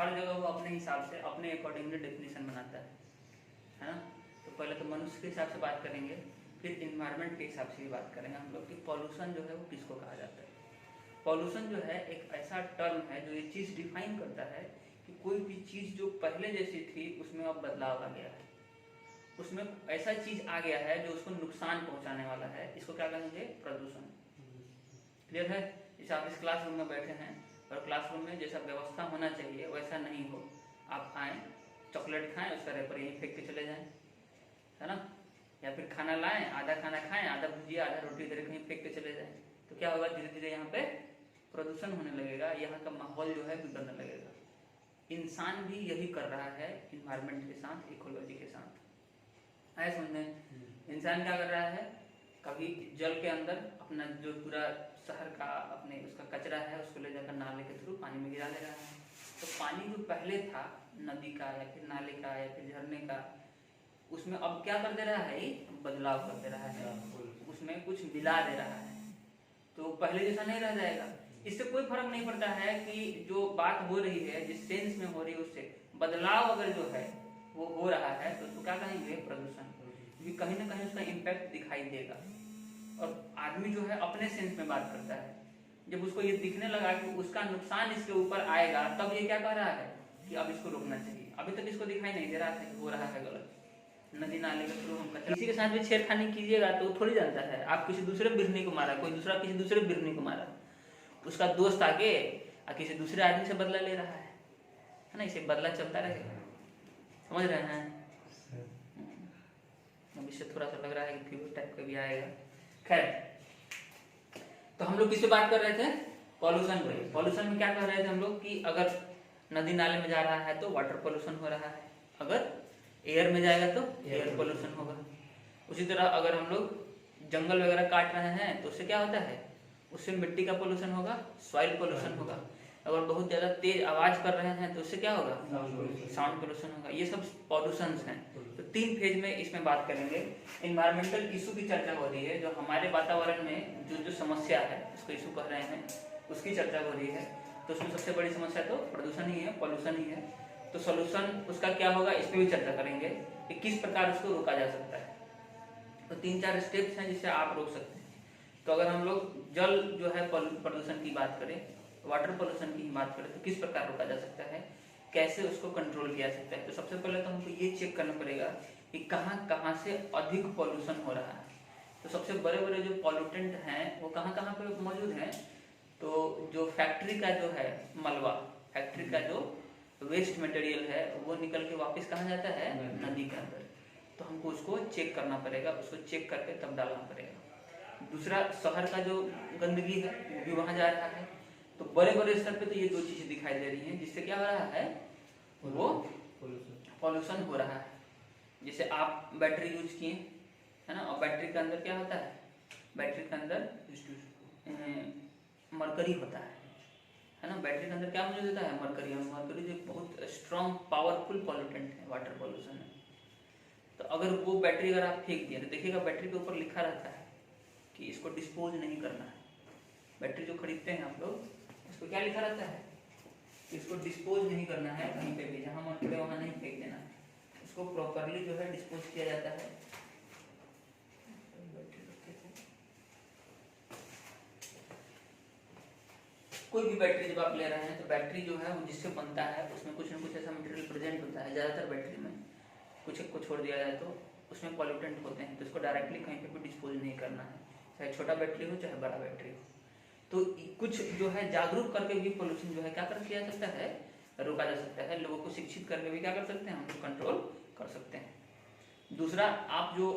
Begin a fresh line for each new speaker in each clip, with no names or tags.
हर जगह वो अपने हिसाब से अपने अकॉर्डिंगली डेफिनेशन बनाता है ना। तो पहले तो मनुष्य के हिसाब से बात करेंगे, फिर इन्वायरमेंट के हिसाब से भी बात करेंगे हम लोग कि पॉल्यूशन जो है वो किसको कहा जाता है। पॉल्यूशन जो है एक ऐसा टर्म है जो ये चीज़ डिफाइन करता है कि कोई भी चीज़ जो पहले जैसी थी उसमें अब बदलाव आ गया है, उसमें ऐसा चीज़ आ गया है जो उसको नुकसान पहुंचाने वाला है, इसको क्या कहेंगे, प्रदूषण। क्लियर है। जैसे आप इस क्लासरूम में बैठे हैं और क्लासरूम में जैसा व्यवस्था होना चाहिए वैसा नहीं हो, आप आएँ चॉकलेट खाएं, उसका रेपर यहीं फेंक के चले जाएं, है ना, या फिर खाना लाएं, आधा खाना खाएं, आधा भुजिया आधा रोटी इधर कहीं फेंक के चले जाएं, तो क्या होगा, धीरे धीरे यहाँ पे प्रदूषण होने लगेगा, यहाँ का माहौल जो है बिगड़ने लगेगा। इंसान भी यही कर रहा है इन्वायरमेंट के साथ, इकोलॉजी के साथ। आए समझने, इंसान क्या कर रहा है, कभी जल के अंदर अपना जो पूरा शहर का अपने उसका कचरा है उसको ले जाकर नाले के थ्रू पानी में गिरा दे रहा है। तो पानी जो पहले था नदी का या फिर नाले का या फिर झरने का, उसमें अब क्या कर दे रहा है, बदलाव कर दे रहा है, उसमें कुछ मिला दे रहा है, तो पहले जैसा नहीं रह जाएगा। इससे कोई फर्क नहीं पड़ता है कि जो बात हो रही है जिस सेंस में हो रही है उससे बदलाव अगर जो है वो हो रहा है तो उसको क्या कहेंगे, प्रदूषण। क्योंकि कहीं ना कहीं उसका इम्पैक्ट दिखाई देगा। और आदमी जो है अपने सेंस में बात करता है, जब उसको ये दिखने लगा कि उसका नुकसान इसके ऊपर आएगा तब ये क्या कह रहा है कि अब इसको रोकना चाहिए। अभी तक इसको दिखाई नहीं दे रहा था कि हो रहा है गलत, नदी नाले के थ्रू हम कचरा। किसी के साथ भी छेड़खानी कीजिएगा तो थोड़ी जानता है, आप किसी दूसरे बिरनी को मारा, कोई दूसरा किसी दूसरे बिरनी को मारा, उसका दोस्त आके किसी दूसरे आदमी से बदला ले रहा है ना, इसे बदला चलता रहेगा, समझ रहे हैं। अब इससे थोड़ा सा लग रहा है कि फीवर टाइप का भी आएगा। खैर, तो हम लोग किससे बात कर रहे थे, पॉल्यूशन पे। पॉल्यूशन में क्या कह रहे थे हम लोग कि अगर नदी नाले में जा रहा है तो वाटर पॉल्यूशन हो रहा है, अगर एयर में जाएगा तो एयर पॉल्यूशन होगा। उसी तरह अगर हम लोग जंगल वगैरह काट रहे हैं तो उससे क्या होता है, उससे मिट्टी का पोल्यूशन होगा, सॉइल पोल्यूशन होगा। अगर बहुत ज़्यादा तेज आवाज़ कर रहे हैं तो उससे क्या होगा, साउंड पोल्यूशन होगा। ये सब पॉल्यूशंस हैं। तो 3 फेज में इसमें बात करेंगे। इन्वायरमेंटल इशू की चर्चा हो रही है, जो हमारे वातावरण में जो जो समस्या है उसको इशू कह रहे हैं, उसकी चर्चा हो रही है। तो उसमें सबसे बड़ी समस्या तो प्रदूषण ही है, पॉल्यूशन ही है। तो सोल्यूशन उसका क्या होगा, इस पर भी चर्चा करेंगे कि किस प्रकार उसको रोका जा सकता है। तो 3-4 स्टेप्स हैं जिससे आप रोक सकते हैं। तो अगर हम लोग जल जो है प्रदूषण की बात करें, वाटर पोल्यूशन की बात करें, तो किस प्रकार रोका जा सकता है, कैसे उसको कंट्रोल किया जा सकता है। तो सबसे पहले तो हमको ये चेक करना पड़ेगा कि कहाँ कहाँ से अधिक पॉल्यूशन हो रहा है। तो सबसे बड़े बड़े जो पॉल्यूटेंट हैं वो कहाँ कहाँ पे मौजूद हैं। तो जो फैक्ट्री का जो है मलबा, फैक्ट्री का जो वेस्ट मटेरियल है वो निकल के वापस कहाँ जाता है, नदी के अंदर। तो हमको उसको चेक करना पड़ेगा, उसको चेक करके तब डालना पड़ेगा। दूसरा, शहर का जो गंदगी है वो भी वहाँ जा रहा है। तो बड़े बड़े स्तर पे तो ये 2 चीजें दिखाई दे रही हैं जिससे क्या हो रहा है, वो पॉल्यूशन हो रहा है। जैसे आप बैटरी यूज किए है ना, और बैटरी के अंदर क्या होता है, बैटरी के अंदर मरकरी होता है ना। बैटरी के अंदर क्या मौजूद होता है, मरकरी। मरकरी जो बहुत स्ट्रॉन्ग पावरफुल पॉल्यूटेंट है वाटर पॉल्यूशन में। तो अगर वो बैटरी अगर आप फेंक दिए तो देखिएगा बैटरी के ऊपर लिखा रहता है कि इसको डिस्पोज नहीं करना है। बैटरी जो खरीदते हैं आप लोग, इसको क्या लिखा रहता है, इसको डिस्पोज नहीं करना है कहीं पे भी, जहाँ मन करे वहाँ नहीं फेंक देना है, उसको प्रॉपरली जो है डिस्पोज किया जाता है। कोई भी बैटरी जब आप ले रहे हैं तो बैटरी जो है वो जिससे बनता है उसमें कुछ ना कुछ ऐसा मटेरियल प्रेजेंट होता है। ज़्यादातर बैटरी में कुछ एक को छोड़ दिया जाए तो उसमें पॉल्यूटेंट होते हैं, तो इसको डायरेक्टली कहीं पे भी डिस्पोज नहीं करना है, चाहे छोटा बैटरी हो चाहे बड़ा बैटरी हो। तो कुछ जो है जागरूक करके भी पोल्यूशन जो है क्या कर किया जा सकता है, रोका जा सकता है। लोगों को शिक्षित करके भी क्या कर सकते हैं, हम लोग कंट्रोल कर सकते हैं। दूसरा, आप जो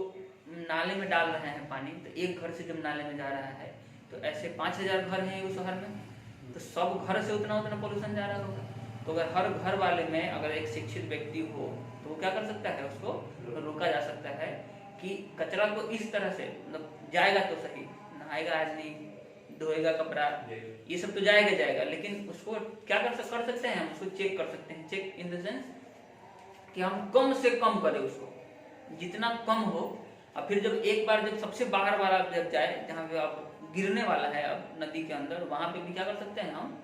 नाले में डाल रहे हैं पानी, तो एक घर से जब नाले में जा रहा है तो ऐसे 5000 घर हैं उस शहर में, तो सब घर से उतना उतना पोल्यूशन जा रहा होगा। तो अगर हर घर वाले में अगर एक शिक्षित व्यक्ति हो तो वो क्या कर सकता है, उसको रोका जा सकता है कि कचरा को इस तरह से, मतलब जाएगा तो सही, नहाएगा आदमी, धोएगा कपड़ा, ये सब तो जाएगा, लेकिन उसको क्या कर सकते हैं, हम उसको चेक कर सकते हैं। चेक इन द सेंस कि हम कम से कम करें उसको, जितना कम हो। और फिर जब एक बार जब सबसे बाहर वाला जब जाए, जहाँ पे आप गिरने वाला है अब नदी के अंदर, वहाँ पे भी क्या कर सकते हैं हम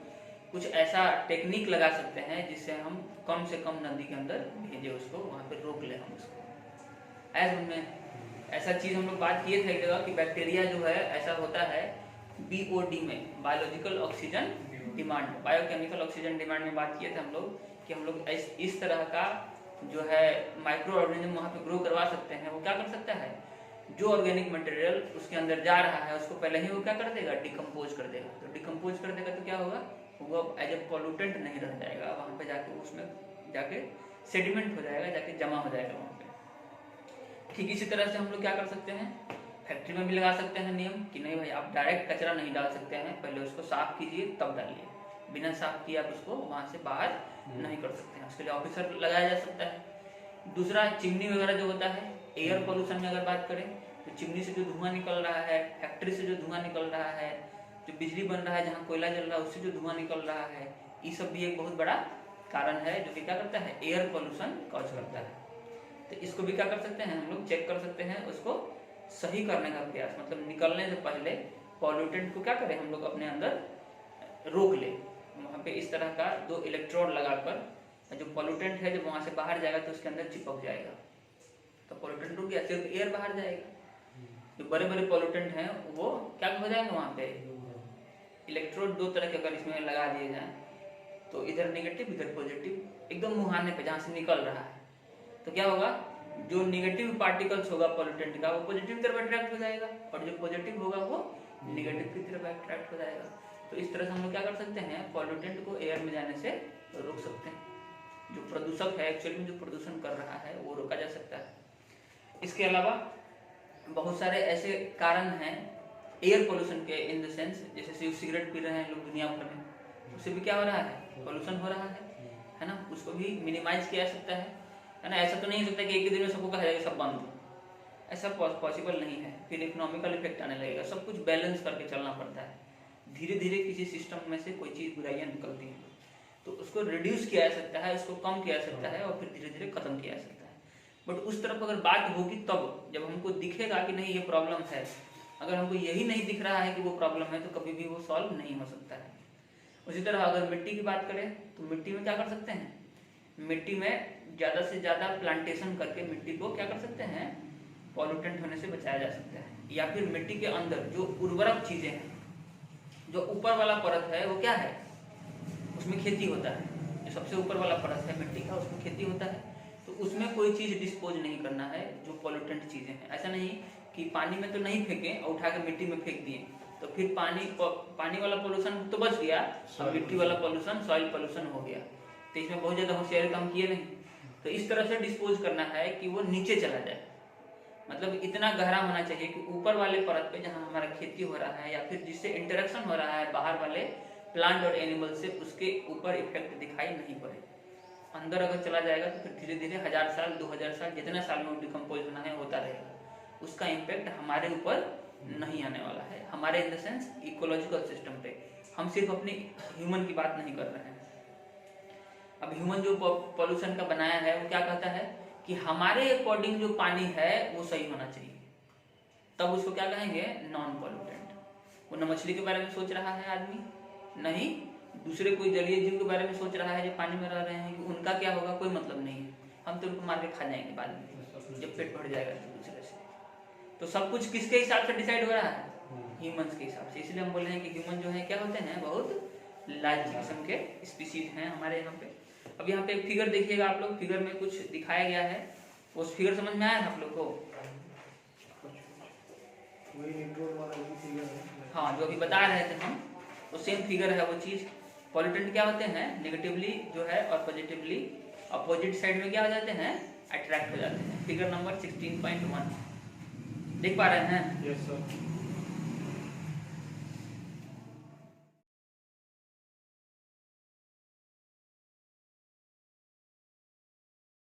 कुछ ऐसा टेक्निक लगा सकते हैं जिससे हम कम से कम नदी के अंदर भेजे उसको, वहाँ पे रोक ले हम उसको। ऐसा हमने ऐसा चीज़ हम लोग बात किए थे एक जगह कि बैक्टीरिया जो है ऐसा होता है BOD में, biological oxygen demand, biochemical oxygen demand में बात किए थे हम लोग कि हम लोग इस तरह का जो है माइक्रो ऑर्गेनिज्म वहाँ पे ग्रो करवा सकते हैं। वो क्या कर सकता है, जो ऑर्गेनिक मटेरियल उसके अंदर जा रहा है उसको पहले ही वो क्या कर देगा, डिकम्पोज कर देगा। तो डिकम्पोज कर देगा तो क्या होगा, वो एज ए पोल्यूटेंट नहीं रह जाएगा, वहाँ पे जाके उसमें जाके सेडिमेंट हो जाएगा, जाके जमा हो जाएगा वहाँ पे। ठीक इसी तरह से हम लोग क्या कर सकते हैं, फैक्ट्री में भी लगा सकते हैं नियम कि नहीं भाई आप डायरेक्ट कचरा नहीं डाल सकते हैं, पहले उसको साफ कीजिए तब डालिए, बिना साफ किए आप उसको वहाँ से बाहर नहीं कर सकते हैं। उसके लिए ऑफिसर लगाया जा सकता है। दूसरा, चिमनी वगैरह जो होता है, एयर पोल्यूशन में अगर बात करें तो चिमनी से जो धुआं निकल रहा है, फैक्ट्री से जो धुआं निकल रहा है, जो बिजली बन रहा है जहाँ कोयला जल रहा है उससे जो धुआं निकल रहा है, ये सब भी एक बहुत बड़ा कारण है जो कि क्या करता है, एयर पोल्यूशन कॉज करता है। तो इसको भी क्या कर सकते हैं हम लोग, चेक कर सकते हैं, उसको सही करने का प्रयास, मतलब निकलने से पहले पॉल्यूटेंट को क्या करें हम लोग अपने अंदर रोक ले। वहाँ पे इस तरह का 2 इलेक्ट्रोड लगाकर जो पॉल्यूटेंट है जब वहाँ से बाहर जाएगा तो उसके अंदर चिपक जाएगा, तो पॉल्यूटेंट रुक गया, सिर्फ एयर बाहर जाएगा। जो बड़े बड़े पॉल्यूटेंट हैं वो क्या हो जाएगा, वहाँ पे इलेक्ट्रोड 2 तरह के अगर इसमें लगा दिए जाए तो इधर नेगेटिव इधर पॉजिटिव, एकदम मुहाने पे जहाँ से निकल रहा है, तो क्या होगा, जो नेगेटिव पार्टिकल्स होगा पॉल्यूटेंट का वो पॉजिटिव तरफ अट्रैक्ट हो जाएगा और जो पॉजिटिव होगा वो नेगेटिव की तरफ अट्रैक्ट हो जाएगा। तो इस तरह से हम लोग क्या कर सकते हैं, पॉल्यूटेंट को एयर में जाने से रोक सकते हैं। जो प्रदूषक है एक्चुअली में जो प्रदूषण कर रहा है वो रोका जा सकता है। इसके अलावा बहुत सारे ऐसे कारण हैं एयर पोल्यूशन के, इन द सेंस जैसे सिगरेट पी रहे हैं लोग दुनिया भर में, उससे भी क्या हो रहा है, पोल्यूशन हो रहा है ना, उसको भी मिनिमाइज किया जा सकता है ना। ऐसा तो नहीं हो सकता कि एक ही दिन में सबको कहा जाएगा सब बंद, ऐसा पॉसिबल नहीं है, फिर इकोनॉमिकल इफेक्ट आने लगेगा। सब कुछ बैलेंस करके चलना पड़ता है, धीरे धीरे किसी सिस्टम में से कोई चीज़ बुराइयाँ निकलती हैं तो उसको रिड्यूस किया जा सकता है, उसको कम किया जा सकता है और फिर धीरे धीरे खत्म किया जा सकता है। बट उस तरफ अगर बात होगी तब जब हमको दिखेगा कि नहीं ये प्रॉब्लम है, अगर हमको यही नहीं दिख रहा है कि वो प्रॉब्लम है तो कभी भी वो सॉल्व नहीं हो सकता है। उसी तरह अगर मिट्टी की बात करें तो मिट्टी में क्या कर सकते हैं, मिट्टी में ज़्यादा से ज़्यादा प्लांटेशन करके मिट्टी को क्या कर सकते हैं, पॉल्यूटेंट होने से बचाया जा सकता है। या फिर मिट्टी के अंदर जो उर्वरक चीज़ें हैं, जो ऊपर वाला परत है वो क्या है, उसमें खेती होता है, जो सबसे ऊपर वाला परत है मिट्टी का उसमें खेती होता है, तो उसमें कोई चीज़ डिस्पोज नहीं करना है जो पॉल्यूटेंट चीज़ें हैं। ऐसा नहीं कि पानी में तो नहीं फेंकें और उठा कर मिट्टी में फेंक दिए तो फिर पानी वाला पोल्यूशन तो बच गया और मिट्टी वाला पोल्यूशन, सॉइल पोल्यूशन हो गया। तो इसमें बहुत ज़्यादा होशियारी काम किए नहीं। तो इस तरह से डिस्पोज करना है कि वो नीचे चला जाए, मतलब इतना गहरा होना चाहिए कि ऊपर वाले परत पे जहाँ हमारा खेती हो रहा है या फिर जिससे इंटरेक्शन हो रहा है बाहर वाले प्लांट और एनिमल से, उसके ऊपर इफेक्ट दिखाई नहीं पड़े। अंदर अगर चला जाएगा तो फिर धीरे धीरे 1000 साल 2000 साल जितने साल में डिकम्पोज होना है होता रहेगा, उसका इम्पैक्ट हमारे ऊपर नहीं आने वाला है। हमारे in the sense ecological system पे, हम सिर्फ अपने ह्यूमन की बात नहीं कर रहे हैं। अब ह्यूमन जो पॉल्यूशन का बनाया है वो क्या कहता है कि हमारे अकॉर्डिंग जो पानी है वो सही होना चाहिए, तब उसको क्या कहेंगे, नॉन पॉल्यूटेंट। वो न मछली के बारे में सोच रहा है आदमी, नहीं दूसरे कोई जलीय जीव के बारे में सोच रहा है जो पानी में रह रहे हैं कि उनका क्या होगा, कोई मतलब नहीं है, हम तो उनको मार के खा जाएंगे बाद में जब पेट भर जाएगा तो दूसरे से। तो सब कुछ किसके हिसाब से डिसाइड हो रहा है, ह्यूमंस के हिसाब से। इसलिए हम बोल रहे हैं कि ह्यूमन जो है क्या होते हैं, बहुत लार्ज किस्म के स्पीसीज हैं हमारे यहाँ पे। अब यहाँ पे एक फिगर देखिएगा आप लोग, फिगर में कुछ दिखाया गया है, उस फिगर समझ में आया आप लोग को? हाँ, जो अभी बता रहे थे हम वो सेम फिगर है वो चीज़। पॉल्यूटेंट क्या होते हैं, नेगेटिवली जो है और पॉजिटिवली अपोजिट साइड में क्या हो जाते हैं, अट्रैक्ट हो जाते हैं। फिगर नंबर 16.1 देख पा रहे हैं?
Yes sir.